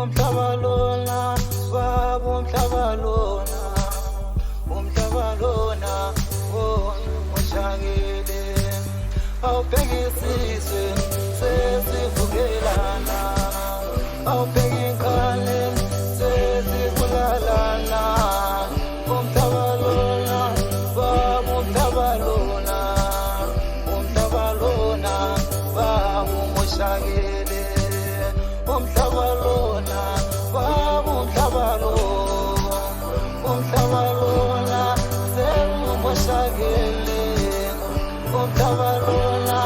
umhlabalona baba umhlabalona ushakile awubhekisise sesivukelana awubheka inkani sesibulalana umhlabalona baba umhlabalona baba ushakile umhlabalona baba umhlabalona sewumoshakele umhlabalona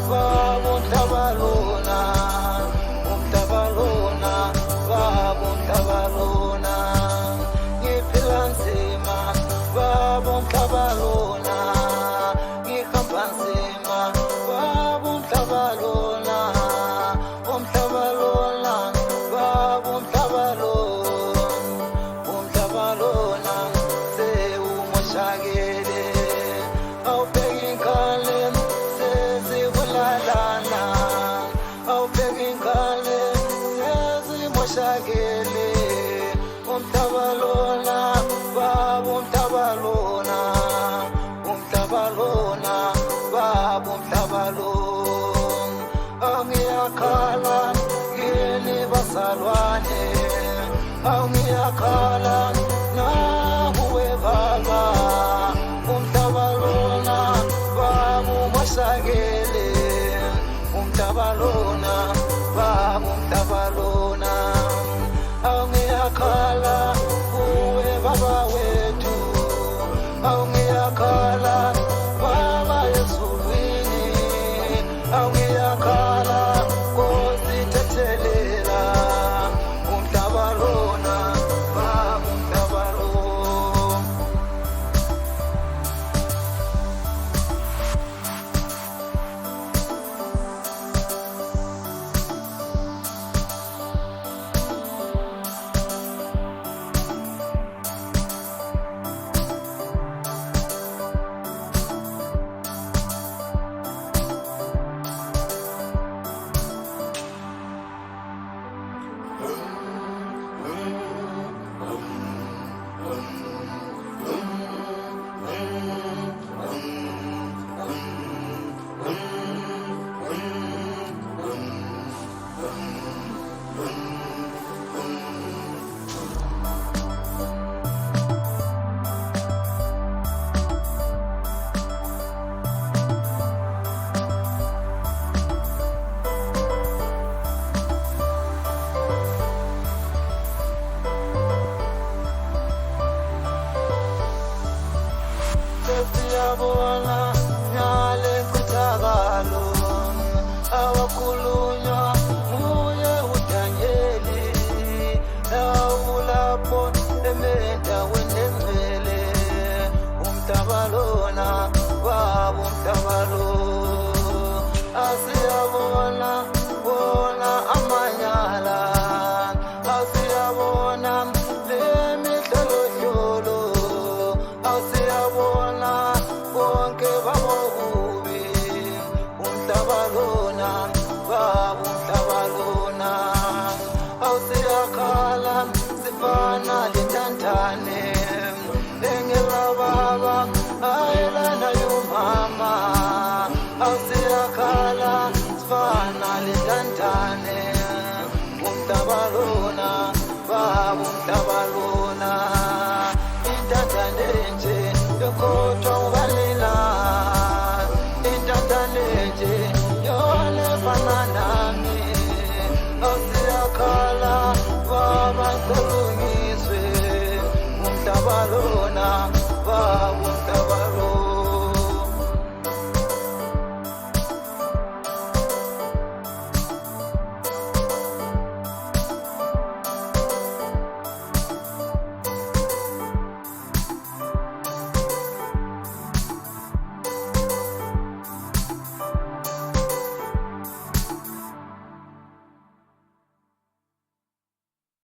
baba umhlabalona baba umhlabalona ngiphila nzima baba umhlabalona ngihamba nzima baba umhlabalona baba umhlabalona sewumoshakele awubheka inkani sesibulalana awubheka inkani sesimoshakele umhlabalona baba umhlabalona baba umhlabalona angiyakhala yini bazalwane angiyakhala nakuwe baba umhlabalona baba umoshakele umhlabalona baba umhlabalona angiyakhala kuwe baba wethu angiyakhala baba ezulwini angiyakhala kozitethelela umhlabalona baba umhlabalona siyabona nyale kuthakalo awakhulunywa nguye uDanyeli awulapho emendaweni engcwele umhlabalona baba umhlabalona asiyabona bona amanyala asiyabona lemihlolohlo asiyabona bonke babobubi umhlabalona baba umhlabalona awusiyakhala sifana lentantane engela baba ayelana yomama awusiyakhala sifana lentantane umhlabalona baba umhlabalona intantane nje yokodwa